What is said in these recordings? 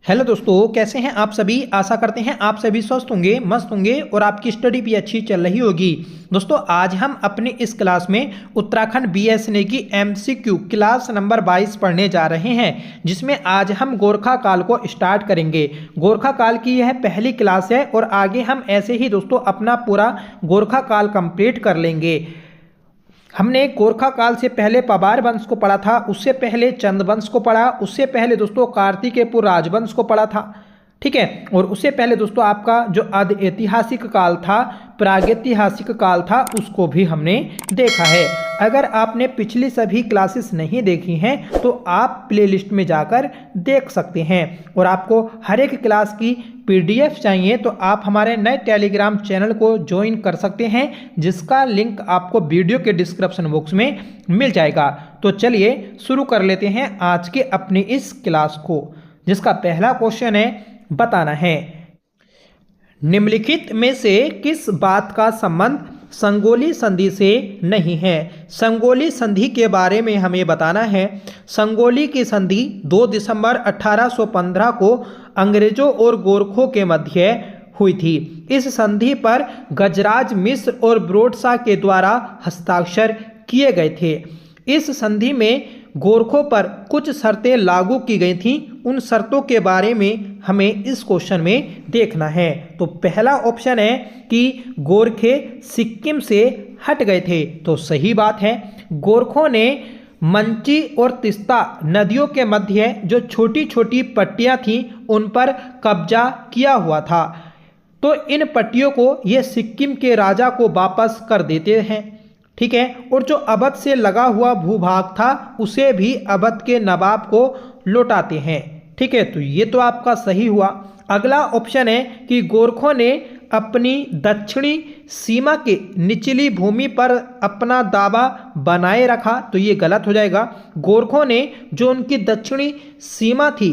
Hello दोस्तों, कैसे हैं आप सभी। आशा करते हैं आप सभी स्वस्थ होंगे, मस्त होंगे और आपकी स्टडी भी अच्छी चल रही होगी। दोस्तों, आज हम अपने इस क्लास में उत्तराखंड बीएसएनए की एमसीक्यू क्लास नंबर 22 पढ़ने जा रहे हैं, जिसमें आज हम गोरखा काल को स्टार्ट करेंगे। गोरखा काल की यह पहली क्लास है और आगे हम ऐसे ही दोस्तों अपना पूरा गोरखा काल कंप्लीट कर लेंगे। हमने गोरखा काल से पहले पवार वंश को पढ़ा था, उससे पहले चंद वंश को पढ़ा, उससे पहले दोस्तों कार्तिकेयपुर राजवंश को पढ़ा था, ठीक है। और उससे पहले दोस्तों आपका जो आदि ऐतिहासिक काल था, प्रागैतिहासिक काल था, उसको भी हमने देखा है। अगर आपने पिछली सभी क्लासेस नहीं देखी हैं तो आप प्लेलिस्ट में जाकर देख सकते हैं। और आपको हर एक क्लास की पीडीएफ चाहिए तो आप हमारे नए टेलीग्राम चैनल को ज्वाइन कर सकते हैं, जिसका लिंक आपको वीडियो के डिस्क्रिप्शन बॉक्स में मिल जाएगा। तो चलिए शुरू कर लेते हैं आज के अपनी इस क्लास को, जिसका पहला क्वेश्चन है, बताना है निम्नलिखित में से किस बात का संबंध संगोली संधि से नहीं है। संगोली संधि के बारे में हमें बताना है। संगोली की संधि 2 दिसंबर 1815 को अंग्रेजों और गोरखों के मध्य हुई थी। इस संधि पर गजराज मिश्र और ब्रॉडशाह के द्वारा हस्ताक्षर किए गए थे। इस संधि में गोरखों पर कुछ शर्तें लागू की गई थीं। उन शर्तों के बारे में हमें इस क्वेश्चन में देखना है। तो पहला ऑप्शन है कि गोरखे सिक्किम से हट गए थे, तो सही बात है। गोरखों ने मंची और तिस्ता नदियों के मध्य जो छोटी छोटी पट्टियां थीं उन पर कब्जा किया हुआ था, तो इन पट्टियों को ये सिक्किम के राजा को वापस कर देते हैं, ठीक है। और जो अवध से लगा हुआ भूभाग था उसे भी अवध के नवाब को लौटाते हैं, ठीक है। तो ये तो आपका सही हुआ। अगला ऑप्शन है कि गोरखों ने अपनी दक्षिणी सीमा के निचली भूमि पर अपना दावा बनाए रखा, तो ये गलत हो जाएगा। गोरखों ने जो उनकी दक्षिणी सीमा थी,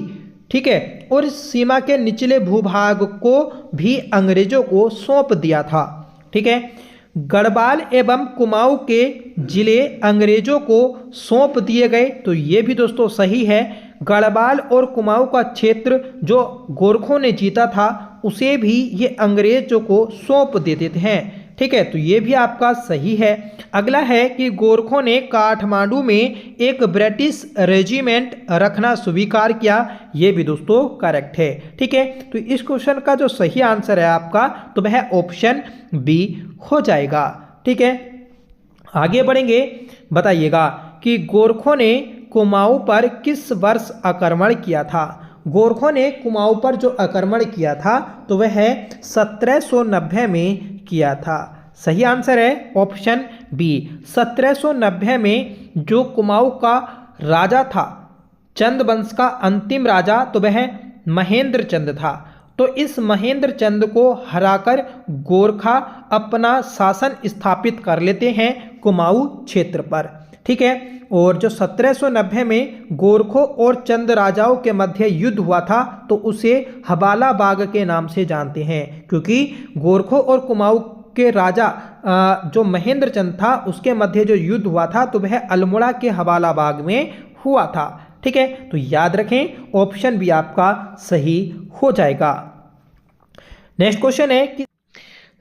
ठीक है, और इस सीमा के निचले भूभाग को भी अंग्रेजों को सौंप दिया था, ठीक है। गढ़वाल एवं कुमाऊं के जिले अंग्रेजों को सौंप दिए गए, तो ये भी दोस्तों सही है। गढ़वाल और कुमाऊं का क्षेत्र जो गोरखों ने जीता था उसे भी ये अंग्रेजों को सौंप देते हैं, ठीक है। तो ये भी आपका सही है। अगला है कि गोरखों ने काठमांडू में एक ब्रिटिश रेजिमेंट रखना स्वीकार किया, ये भी दोस्तों करेक्ट है, ठीक है। तो इस क्वेश्चन का जो सही आंसर है आपका, तो वह ऑप्शन बी हो जाएगा, ठीक है। आगे बढ़ेंगे, बताइएगा कि गोरखों ने कुमाऊं पर किस वर्ष आक्रमण किया था। गोरखों ने कुमाऊं पर जो आक्रमण किया था तो वह 1790 में किया था। सही आंसर है ऑप्शन बी। 1790 में जो कुमाऊं का राजा था, चंद वंश का अंतिम राजा, तो वह महेंद्र चंद था। तो इस महेंद्र चंद को हराकर गोरखा अपना शासन स्थापित कर लेते हैं कुमाऊं क्षेत्र पर, ठीक है। और जो 1790 में गोरखों और चंद राजाओं के मध्य युद्ध हुआ था तो उसे हवाला बाग के नाम से जानते हैं, क्योंकि गोरखों और कुमाऊं के राजा जो महेंद्र चंद था उसके मध्य जो युद्ध हुआ था तो वह अल्मोड़ा के हवाला बाग में हुआ था, ठीक है। तो याद रखें ऑप्शन बी आपका सही हो जाएगा। नेक्स्ट क्वेश्चन है कि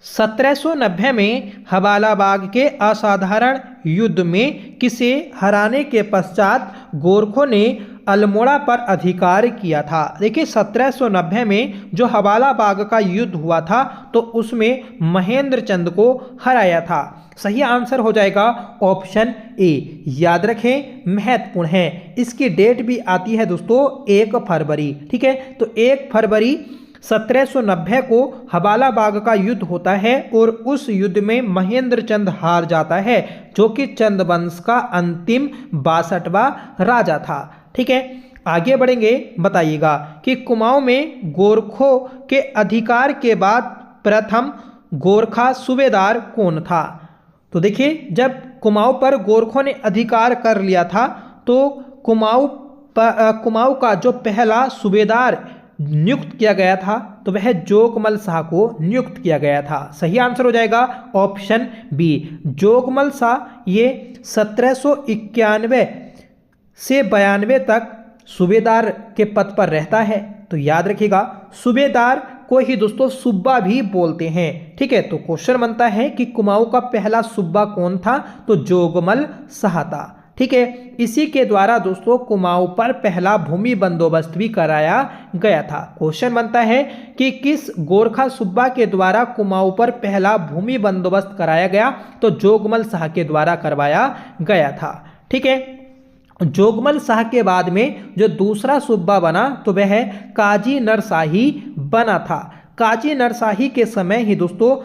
1790 में हवाला बाग के असाधारण युद्ध में किसे हराने के पश्चात गोरखों ने अल्मोड़ा पर अधिकार किया था। देखिए 1790 में जो हवाला बाग का युद्ध हुआ था तो उसमें महेंद्र चंद को हराया था। सही आंसर हो जाएगा ऑप्शन ए। याद रखें, महत्वपूर्ण है। इसकी डेट भी आती है दोस्तों 1 फरवरी, ठीक है। तो 1 फरवरी 1790 को हवाला बाग का युद्ध होता है और उस युद्ध में महेंद्र चंद हार जाता है, जो कि चंद वंश का अंतिम 62वां राजा था, ठीक है। आगे बढ़ेंगे, बताइएगा कि कुमाऊं में गोरखों के अधिकार के बाद प्रथम गोरखा सूबेदार कौन था। तो देखिए जब कुमाऊं पर गोरखों ने अधिकार कर लिया था तो कुमाऊं का जो पहला सूबेदार नियुक्त किया गया था तो वह जोगमल शाह को नियुक्त किया गया था। सही आंसर हो जाएगा ऑप्शन बी। जोगमल शाह ये 1791 से 92 तक सूबेदार के पद पर रहता है तो याद रखिएगा सूबेदार को ही दोस्तों सूबा भी बोलते हैं। ठीक है, तो क्वेश्चन बनता है कि कुमाऊं का पहला सूबा कौन था, तो जोगमल शाह था। ठीक है, इसी के द्वारा दोस्तों कुमाऊं पर पहला भूमि बंदोबस्त भी कराया गया था। क्वेश्चन बनता है कि किस गोरखा सूबा के द्वारा कुमाऊं पर पहला भूमि बंदोबस्त कराया गया, तो जोगमल शाह के द्वारा करवाया गया था। ठीक है, जोगमल शाह के बाद में जो दूसरा सूबा बना तो वह काजी नरशाही बना था। काजी नरशाही के समय ही दोस्तों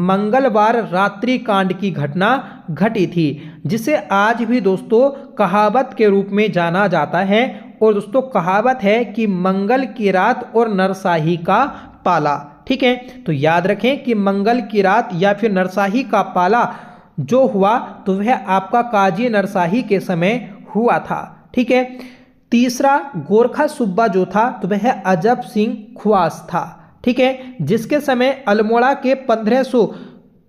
मंगलवार रात्रि कांड की घटना घटी थी, जिसे आज भी दोस्तों कहावत के रूप में जाना जाता है। और दोस्तों कहावत है कि मंगल की रात और नरशाही का पाला। ठीक है, तो याद रखें कि मंगल की रात या फिर नरशाही का पाला जो हुआ तो वह आपका काजी नरशाही के समय हुआ था। ठीक है, तीसरा गोरखा सूबा जो था तो वह अजब सिंह ख्वास था। ठीक है, जिसके समय अल्मोड़ा के 1500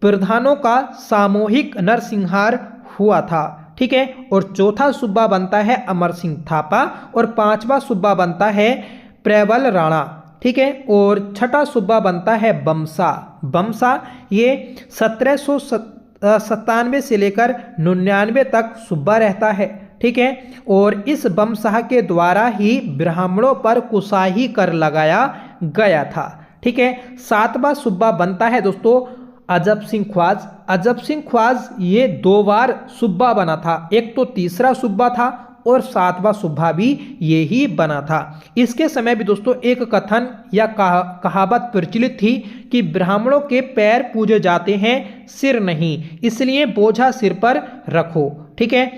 प्रधानों का सामूहिक नरसंहार हुआ था। ठीक है, और चौथा सूबा बनता है अमर सिंह थापा और पांचवा सूबा बनता है प्रेवल राणा। ठीक है, और छठा सूबा बनता है बमसा। बमसा ये 1797 से लेकर 99 तक सूबा रहता है। ठीक है, और इस बमशाह के द्वारा ही ब्राह्मणों पर कुशाही कर लगाया गया था। ठीक है, सातवां सूबा बनता है दोस्तों अजब सिंह ख्वाज। अजब सिंह ख्वाज ये 2 बार सूबा बना था, एक तो तीसरा सूबा था और 7वां सूबा भी यही बना था। इसके समय भी दोस्तों एक कथन या कहावत प्रचलित थी कि ब्राह्मणों के पैर पूजे जाते हैं, सिर नहीं, इसलिए बोझा सिर पर रखो। ठीक है,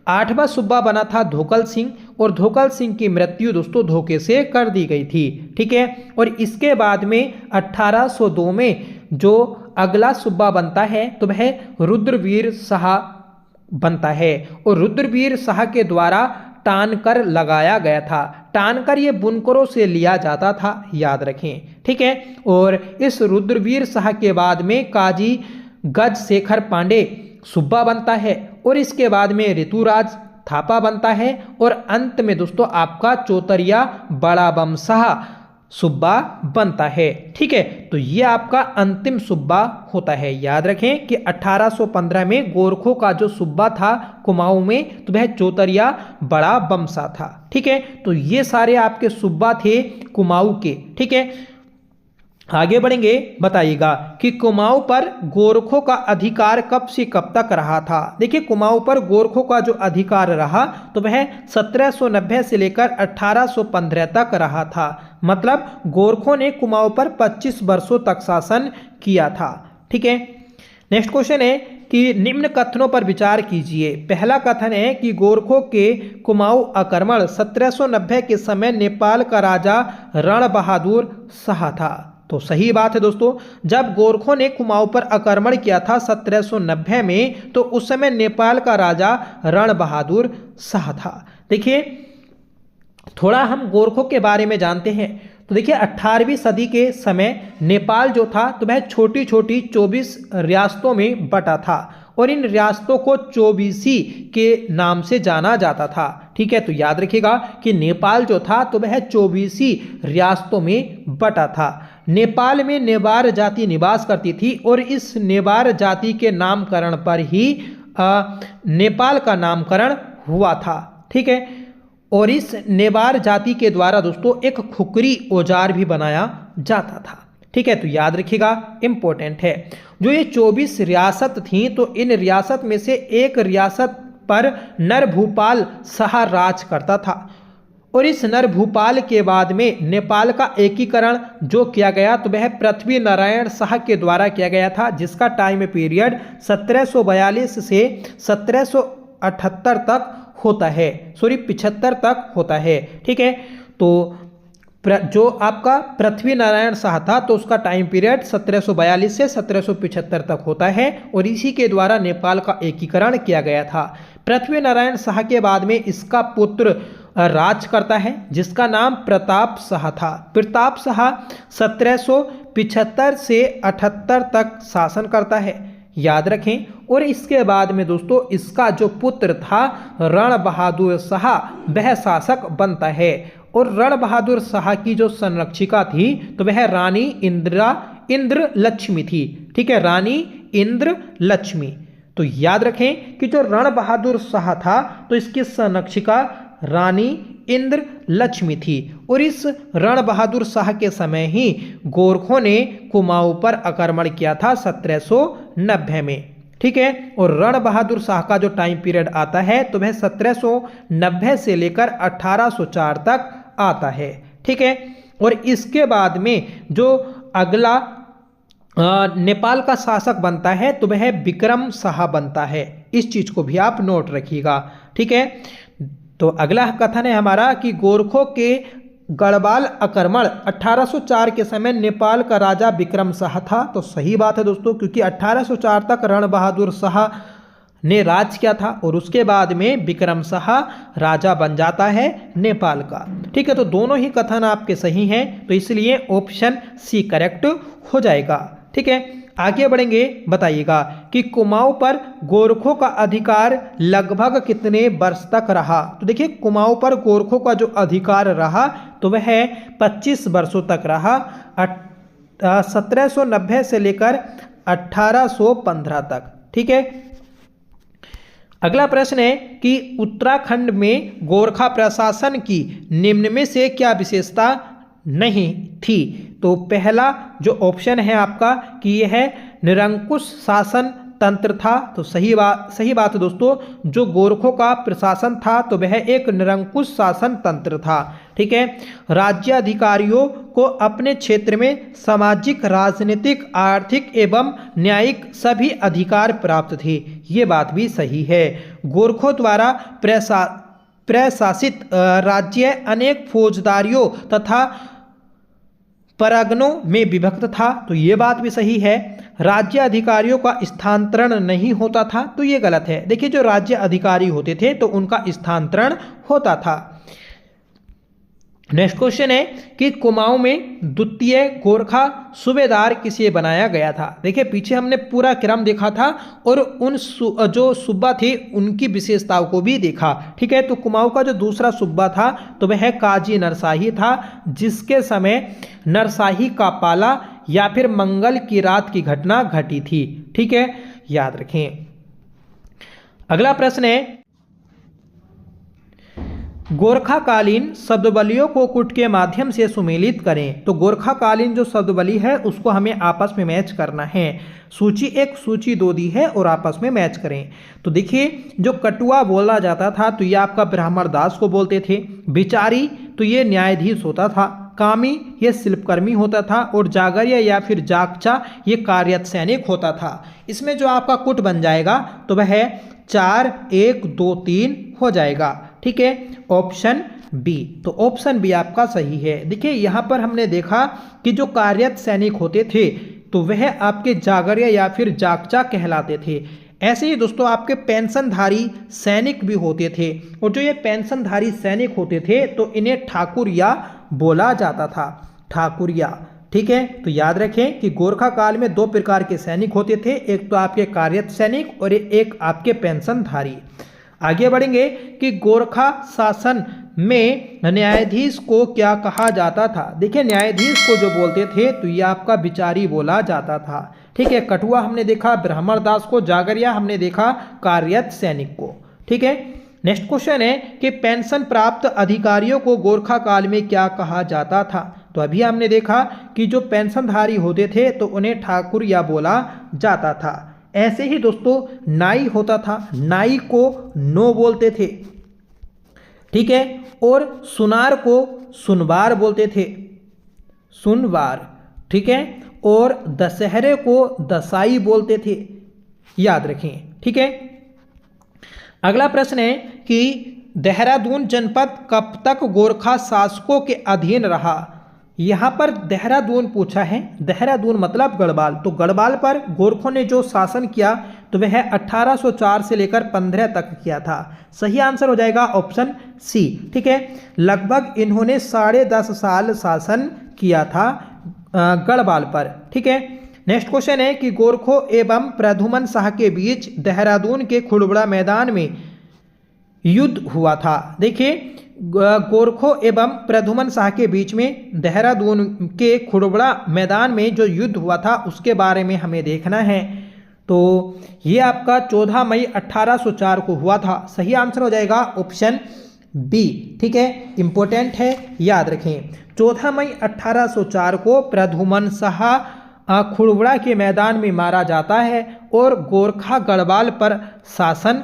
8वां सूबा बना था धोकल सिंह और धोकल सिंह की मृत्यु दोस्तों धोखे से कर दी गई थी। ठीक है, और इसके बाद में 1802 में जो अगला सूबा बनता है तो वह रुद्रवीर शाह बनता है और रुद्रवीर शाह के द्वारा टानकर लगाया गया था। टानकर ये बुनकरों से लिया जाता था, याद रखें। ठीक है, और इस रुद्रवीर शाह के बाद में काजी गज शेखर पांडे सूबा बनता है और इसके बाद में ऋतुराज थापा बनता है और अंत में दोस्तों आपका चौतरिया बड़ा बमशाह सूबा बनता है। ठीक है, तो ये आपका अंतिम सूबा होता है। याद रखें कि 1815 में गोरखों का जो सूबा था कुमाऊं में तो वह चौतरिया बड़ा बमशाह था। ठीक है, तो ये सारे आपके सूबा थे कुमाऊं के। ठीक है, आगे बढ़ेंगे, बताइएगा कि कुमाऊं पर गोरखों का अधिकार कब से कब तक रहा था। देखिए कुमाऊं पर गोरखों का जो अधिकार रहा तो वह 1790 से लेकर 1815 तक रहा था। मतलब गोरखों ने कुमाऊं पर 25 वर्षों तक शासन किया था। ठीक है, नेक्स्ट क्वेश्चन है कि निम्न कथनों पर विचार कीजिए। पहला कथन है कि गोरखों के कुमाऊं आक्रमण 1790 के समय नेपाल का राजा रण बहादुर शाह था। तो सही बात है दोस्तों, जब गोरखों ने कुमाऊं पर आक्रमण किया था 1790 में तो उस समय नेपाल का राजा रण बहादुर शाह था। देखिए थोड़ा हम गोरखों के बारे में जानते हैं तो देखिए 18वीं सदी के समय नेपाल जो था तो वह छोटी छोटी 24 रियासतों में बटा था और इन रियासतों को चौबीसी के नाम से जाना जाता था। ठीक है, तो याद रखिएगा कि नेपाल जो था तो वह 24 रियासतों में बटा था। नेपाल में नेवार जाति निवास करती थी और इस नेवार जाति के नामकरण पर ही नेपाल का नामकरण हुआ था। ठीक है, और इस नेवार जाति के द्वारा दोस्तों एक खुकरी औजार भी बनाया जाता था। ठीक है, तो याद रखिएगा इंपॉर्टेंट है। जो ये 24 रियासत थी तो इन रियासत में से एक रियासत पर नरभूपाल शाह राज करता था और इस नरभूपाल के बाद में नेपाल का एकीकरण जो किया गया तो वह पृथ्वी नारायण शाह के द्वारा किया गया था, जिसका टाइम पीरियड 1742 से 1778 तक होता है, 75 तक होता है। ठीक है, तो जो आपका पृथ्वी नारायण शाह था तो उसका टाइम पीरियड 1742 से 1775 तक होता है और इसी के द्वारा नेपाल का एकीकरण किया गया था। पृथ्वी नारायण शाह के बाद में इसका पुत्र राज करता है जिसका नाम प्रताप शाह था। प्रताप शाह 1775 से 78 तक शासन करता है। याद रखें। और इसके बाद में दोस्तों इसका जो पुत्र था रण बहादुर शाह वह शासक बनता है। और रण बहादुर शाह की जो संरक्षिका थी तो वह रानी इंद्र लक्ष्मी थी। ठीक है, रानी इंद्र लक्ष्मी। तो याद रखें कि जो रण बहादुर शाह था तो इसकी संरक्षिका रानी इंद्र लक्ष्मी थी। और इस रण बहादुर शाह के समय ही गोरखों ने कुमाऊं पर आक्रमण किया था 1790 में। ठीक है, और रण बहादुर शाह का जो टाइम पीरियड आता है तो वह 1790 से लेकर 1804 तक आता है। ठीक है, और इसके बाद में जो अगला नेपाल का शासक बनता है तो वह विक्रम शाह बनता है। इस चीज को भी आप नोट रखिएगा। ठीक है, तो अगला कथन है हमारा कि गोरखों के गढ़वाल आक्रमण 1804 के समय नेपाल का राजा विक्रम शाह था। तो सही बात है दोस्तों, क्योंकि 1804 तक रण बहादुर शाह ने राज किया था और उसके बाद में विक्रम शाह राजा बन जाता है नेपाल का। ठीक है, तो दोनों ही कथन आपके सही हैं, तो इसलिए ऑप्शन सी करेक्ट हो जाएगा। ठीक है, आगे बढ़ेंगे। बताइएगा कि कुमाऊं पर गोरखों का अधिकार लगभग कितने वर्ष तक रहा। तो देखिए कुमाऊं पर गोरखों का जो अधिकार रहा तो वह 25 वर्षों तक रहा, 1790 से लेकर 1815 तक। ठीक है, अगला प्रश्न है कि उत्तराखंड में गोरखा प्रशासन की निम्न में से क्या विशेषता नहीं थी। तो पहला जो ऑप्शन है आपका कि यह निरंकुश शासन तंत्र था। तो सही बात है दोस्तों, जो गोरखों का प्रशासन था तो वह एक निरंकुश शासन तंत्र था। ठीक है, राज्य अधिकारियों को अपने क्षेत्र में सामाजिक, राजनीतिक, आर्थिक एवं न्यायिक सभी अधिकार प्राप्त थे। ये बात भी सही है। गोरखों द्वारा प्रशासित राज्य अनेक फौजदारियों तथा परगनों में विभक्त था। तो ये बात भी सही है। राज्य अधिकारियों का स्थानांतरण नहीं होता था, तो ये गलत है। देखिए जो राज्य अधिकारी होते थे तो उनका स्थानांतरण होता था। नेक्स्ट क्वेश्चन है कि कुमाऊं में द्वितीय गोरखा सूबेदार किसे बनाया गया था। देखिए पीछे हमने पूरा क्रम देखा था और उन जो सूबा थे उनकी विशेषताओं को भी देखा। ठीक है, तो कुमाऊं का जो दूसरा सूबा था तो वह काजी नरसाही था, जिसके समय नरसाही का पाला या फिर मंगल की रात की घटना घटी थी। ठीक है, याद रखें। अगला प्रश्न है गोरखाकालीन शब्दबलियों को कुट के माध्यम से सुमेलित करें। तो गोरखाकालीन जो शब्दबली है उसको हमें आपस में मैच करना है। सूची 1 सूची 2 दी है और आपस में मैच करें। तो देखिए जो कटुआ बोला जाता था तो ये आपका ब्राह्मण दास को बोलते थे। बिचारी तो ये न्यायाधीश होता था। कामी ये शिल्पकर्मी होता था और जागरिया या फिर जागचा ये कार्यरत सैनिक होता था। इसमें जो आपका कुट बन जाएगा तो वह 4 1 2 3 हो जाएगा। ठीक है, ऑप्शन बी। तो ऑप्शन बी आपका सही है। देखिए यहाँ पर हमने देखा कि जो कार्यरत सैनिक होते थे तो वह आपके जागरिया या फिर जागचा कहलाते थे। ऐसे ही दोस्तों आपके पेंशनधारी सैनिक भी होते थे और जो ये पेंशनधारी सैनिक होते थे तो इन्हें ठाकुरिया बोला जाता था। ठाकुरिया। ठीक है, तो याद रखें कि गोरखा काल में 2 प्रकार के सैनिक होते थे, एक तो आपके कार्यरत सैनिक और एक आपके पेंशनधारी। आगे बढ़ेंगे कि गोरखा शासन में न्यायाधीश को क्या कहा जाता था। देखिए न्यायाधीश को जो बोलते थे तो ये आपका बिचारी बोला जाता था। ठीक है, कठुआ हमने देखा ब्राह्मण दास को, जागरिया हमने देखा कार्यरत सैनिक को। ठीक है, नेक्स्ट क्वेश्चन है कि पेंशन प्राप्त अधिकारियों को गोरखा काल में क्या कहा जाता था। तो अभी हमने देखा कि जो पेंशनधारी होते थे तो उन्हें ठाकुर या बोला जाता था। ऐसे ही दोस्तों नाई होता था, नाई को नो बोलते थे। ठीक है, और सुनार को सुनवार बोलते थे, सुनवार। ठीक है, और दशहरे को दसाई बोलते थे। याद रखें। ठीक है, अगला प्रश्न है कि देहरादून जनपद कब तक गोरखा शासकों के अधीन रहा। यहाँ पर देहरादून पूछा है। देहरादून मतलब गढ़वाल। तो गढ़वाल पर गोरखों ने जो शासन किया तो वह 1804 से लेकर 15 तक किया था। सही आंसर हो जाएगा ऑप्शन सी। ठीक है, लगभग इन्होंने 10.5 साल शासन किया था गढ़वाल पर। ठीक है, नेक्स्ट क्वेश्चन है कि गोरखों एवं प्रद्युमन शाह के बीच देहरादून के खुड़बड़ा मैदान में युद्ध हुआ था। देखिए, गोरखों एवं प्रद्युमन शाह के बीच में देहरादून के खुड़बड़ा मैदान में जो युद्ध हुआ था उसके बारे में हमें देखना है। तो ये आपका 14 मई 1804 को हुआ था। सही आंसर हो जाएगा ऑप्शन बी। ठीक है, इंपॉर्टेंट है, याद रखें। 14 मई 1804 को प्रद्युमन शाह खुड़बड़ा के मैदान में मारा जाता है और गोरखा गढ़वाल पर शासन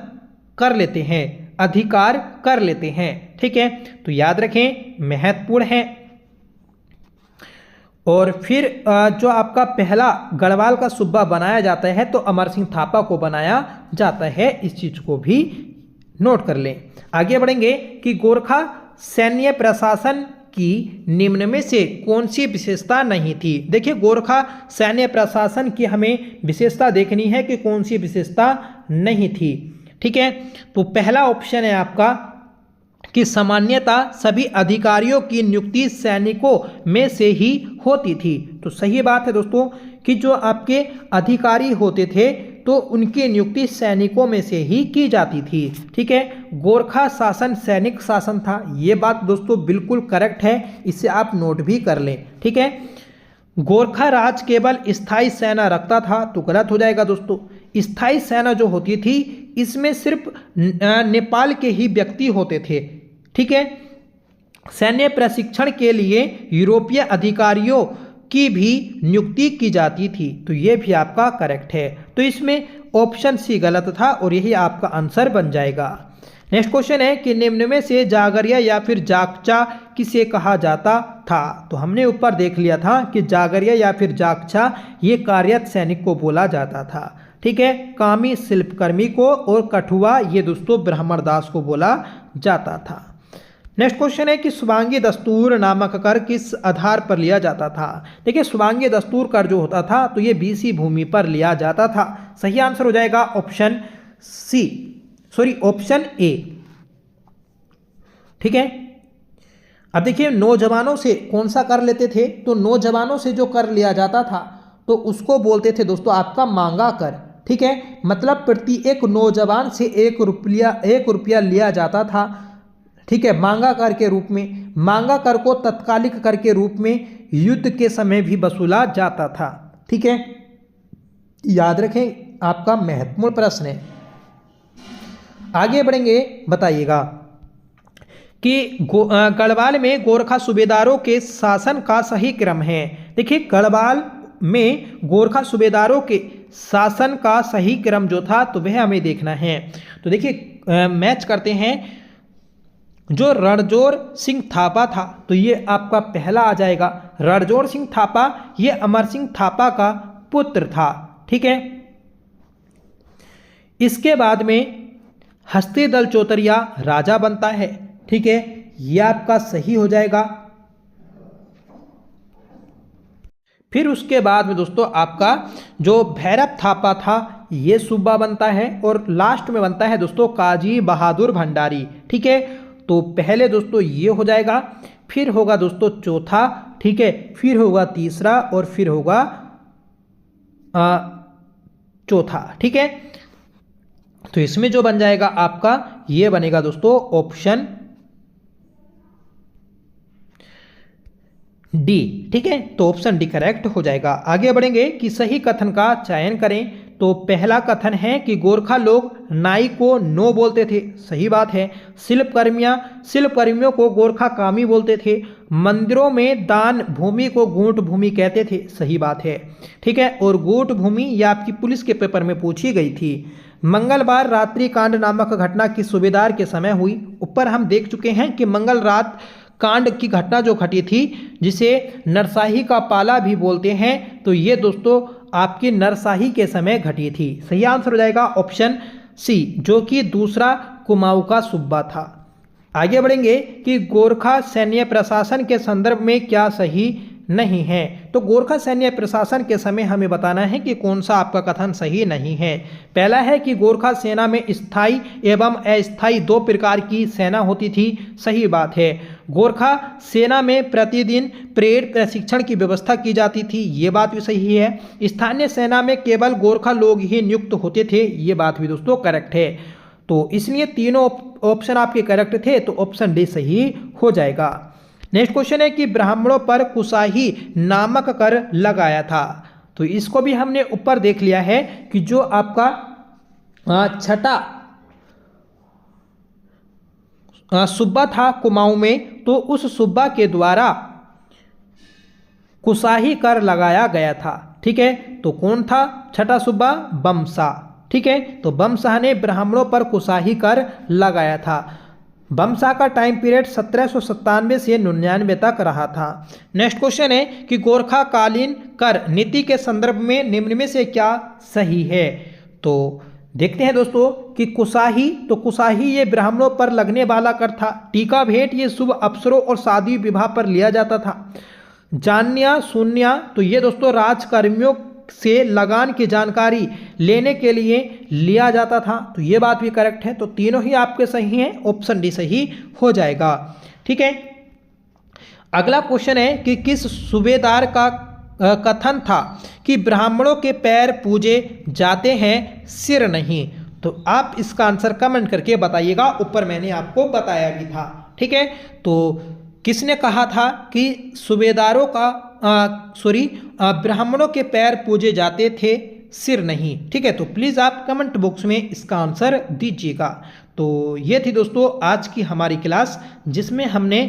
कर लेते हैं, अधिकार कर लेते हैं। ठीक है, तो याद रखें, महत्वपूर्ण है। और फिर जो आपका पहला गढ़वाल का सूबा बनाया जाता है तो अमर सिंह थापा को बनाया जाता है। इस चीज को भी नोट कर लें। आगे बढ़ेंगे कि गोरखा सैन्य प्रशासन की निम्न में से कौन सी विशेषता नहीं थी। देखिए, गोरखा सैन्य प्रशासन की हमें विशेषता देखनी है कि कौन सी विशेषता नहीं थी। ठीक है, तो पहला ऑप्शन है आपका कि सामान्यतः सभी अधिकारियों की नियुक्ति सैनिकों में से ही होती थी। तो सही बात है दोस्तों कि जो आपके अधिकारी होते थे तो उनकी नियुक्ति सैनिकों में से ही की जाती थी। ठीक है, गोरखा शासन सैनिक शासन था। ये बात दोस्तों बिल्कुल करेक्ट है, इसे आप नोट भी कर लें। ठीक है, गोरखा राज केवल स्थायी सेना रखता था तो गलत हो जाएगा दोस्तों। स्थायी सेना जो होती थी इसमें सिर्फ नेपाल के ही व्यक्ति होते थे। ठीक है, सैन्य प्रशिक्षण के लिए यूरोपीय अधिकारियों की भी नियुक्ति की जाती थी। तो ये भी आपका करेक्ट है। तो इसमें ऑप्शन सी गलत था और यही आपका आंसर बन जाएगा। नेक्स्ट क्वेश्चन है कि निम्न में से जागरिया या फिर जागचा किसे कहा जाता था। तो हमने ऊपर देख लिया था कि जागरिया या फिर जागचा ये कार्यरत सैनिक को बोला जाता था। ठीक है, कामी शिल्पकर्मी को और कठुआ ये दोस्तों ब्राह्मण दास को बोला जाता था। नेक्स्ट क्वेश्चन है कि शुभांगी दस्तूर नामक कर किस आधार पर लिया जाता था। देखिए, शुभांगी दस्तूर कर जो होता था तो ये बीसी भूमि पर लिया जाता था। सही आंसर हो जाएगा ऑप्शन ऑप्शन ए। ठीक है, अब देखिए नौजवानों से कौन सा कर लेते थे। तो नौजवानों से जो कर लिया जाता था तो उसको बोलते थे दोस्तों आपका मांगा कर। ठीक है, मतलब प्रति एक नौजवान से 1 रुपया लिया जाता था। ठीक है, मांगा कर के रूप में। मांगा कर को तत्कालिक कर के रूप में युद्ध के समय भी वसूला जाता था। ठीक है, याद रखें, आपका महत्वपूर्ण प्रश्न है। आगे बढ़ेंगे, बताइएगा कि गढ़वाल में गोरखा सूबेदारों के शासन का सही क्रम है। देखिए, गढ़वाल में गोरखा सूबेदारों के शासन का सही क्रम जो था तो वह हमें देखना है। तो देखिए, मैच करते हैं। जो रणजोर सिंह थापा था तो ये आपका पहला आ जाएगा। रणजोर सिंह थापा ये अमर सिंह थापा का पुत्र था। ठीक है, इसके बाद में हस्तीदल चौतरिया राजा बनता है। ठीक है, यह आपका सही हो जाएगा। फिर उसके बाद में दोस्तों आपका जो भैरव थापा था ये सूबा बनता है और लास्ट में बनता है दोस्तों काजी बहादुर भंडारी। ठीक है, तो पहले दोस्तों ये हो जाएगा, फिर होगा दोस्तों चौथा। ठीक है, फिर होगा तीसरा और फिर होगा चौथा। ठीक है, तो इसमें जो बन जाएगा आपका ये बनेगा दोस्तों ऑप्शन डी। ठीक है, तो ऑप्शन डी करेक्ट हो जाएगा। आगे बढ़ेंगे कि सही कथन का चयन करें। तो पहला कथन है कि गोरखा लोग नाई को नो बोलते थे। सही बात है। शिल्पकर्मियों को गोरखा कामी बोलते थे। मंदिरों में दान भूमि को गूंट भूमि कहते थे। सही बात है। ठीक है, और गूंट भूमि यह आपकी पुलिस के पेपर में पूछी गई थी। मंगलवार रात्रि कांड नामक घटना की सूबेदार के समय हुई। ऊपर हम देख चुके हैं कि मंगल रात कांड की घटना जो घटी थी जिसे नरसाही का पाला भी बोलते हैं तो ये दोस्तों आपकी नरसाही के समय घटी थी। सही आंसर हो जाएगा ऑप्शन सी, जो कि दूसरा कुमाऊं का सूबा था। आगे बढ़ेंगे कि गोरखा सैन्य प्रशासन के संदर्भ में क्या सही नहीं है। तो गोरखा सैन्य प्रशासन के समय हमें बताना है कि कौन सा आपका कथन सही नहीं है। पहला है कि गोरखा सेना में स्थायी एवं अस्थायी दो प्रकार की सेना होती थी, सही बात है। गोरखा सेना में प्रतिदिन परेड प्रशिक्षण की व्यवस्था की जाती थी, ये बात भी सही है। स्थानीय सेना में केवल गोरखा लोग ही नियुक्त होते थे, ये बात भी दोस्तों करेक्ट है। तो इसलिए तीनों ऑप्शन आपके करेक्ट थे, तो ऑप्शन डी सही हो जाएगा। नेक्स्ट क्वेश्चन है कि ब्राह्मणों पर कुशाही नामक कर लगाया था। तो इसको भी हमने ऊपर देख लिया है कि जो आपका छठा सूबा था कुमाऊं में, तो उस सूबा के द्वारा कुशाही कर लगाया गया था। ठीक है, तो कौन था छठा सूबा? बमसा। ठीक है, तो बमशाह ने ब्राह्मणों पर कुशाही कर लगाया था। बमशाह का टाइम पीरियड 1797 से 99 तक रहा था। नेक्स्ट क्वेश्चन है कि गोरखा कालीन कर नीति के संदर्भ में निम्न में से क्या सही है? तो देखते हैं दोस्तों कि कुशाही, तो कुशाही ये ब्राह्मणों पर लगने वाला कर था। टीका भेंट ये शुभ अवसरों और शादी विवाह पर लिया जाता था। जान्या शून्या, तो ये दोस्तों राजकर्मियों से लगान की जानकारी लेने के लिए लिया जाता था, तो ये बात भी करेक्ट है। तो तीनों ही आपके सही हैं, ऑप्शन डी सही हो जाएगा। ठीक है, अगला क्वेश्चन है कि किस सूबेदार का कथन था कि ब्राह्मणों के पैर पूजे जाते हैं, सिर नहीं? तो आप इसका आंसर कमेंट करके बताइएगा, ऊपर मैंने आपको बताया भी था। ठीक है, तो किसने कहा था कि सूबेदारों का ब्राह्मणों के पैर पूजे जाते थे, सिर नहीं? ठीक है, तो प्लीज़ आप कमेंट बॉक्स में इसका आंसर दीजिएगा। तो ये थी दोस्तों आज की हमारी क्लास, जिसमें हमने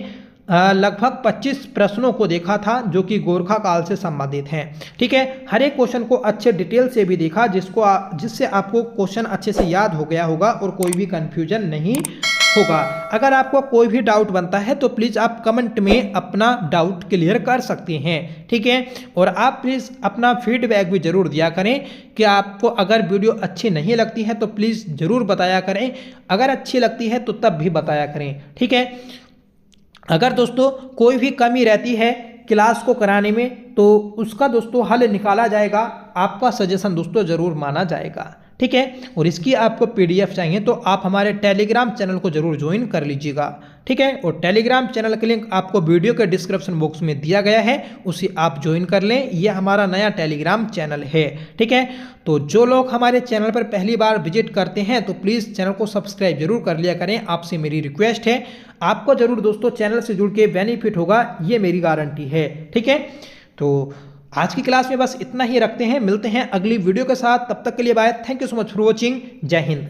लगभग 25 प्रश्नों को देखा था जो कि गोरखा काल से संबंधित हैं। ठीक है, हर एक क्वेश्चन को अच्छे डिटेल से भी देखा, जिससे आपको क्वेश्चन अच्छे से याद हो गया होगा और कोई भी कंफ्यूजन नहीं होगा। अगर आपको कोई भी डाउट बनता है तो प्लीज़ आप कमेंट में अपना डाउट क्लियर कर सकते हैं। ठीक है, और आप प्लीज़ अपना फीडबैक भी ज़रूर दिया करें कि आपको अगर वीडियो अच्छी नहीं लगती है तो प्लीज़ ज़रूर बताया करें, अगर अच्छी लगती है तो तब भी बताया करें। ठीक है, अगर दोस्तों कोई भी कमी रहती है क्लास को कराने में तो उसका दोस्तों हल निकाला जाएगा, आपका सजेशन दोस्तों ज़रूर माना जाएगा। ठीक है, और इसकी आपको PDF चाहिए तो आप हमारे टेलीग्राम चैनल को जरूर ज्वाइन कर लीजिएगा। ठीक है, और टेलीग्राम चैनल का लिंक आपको वीडियो के डिस्क्रिप्शन बॉक्स में दिया गया है, उसे आप ज्वाइन कर लें। यह हमारा नया टेलीग्राम चैनल है। ठीक है, तो जो लोग हमारे चैनल पर पहली बार विजिट करते हैं तो प्लीज़ चैनल को सब्सक्राइब जरूर कर लिया करें, आपसे मेरी रिक्वेस्ट है। आपको जरूर दोस्तों चैनल से जुड़ के बेनिफिट होगा, ये मेरी गारंटी है। ठीक है, तो आज की क्लास में बस इतना ही रखते हैं, मिलते हैं अगली वीडियो के साथ, तब तक के लिए bye. Thank you so much for watching. जय हिंद।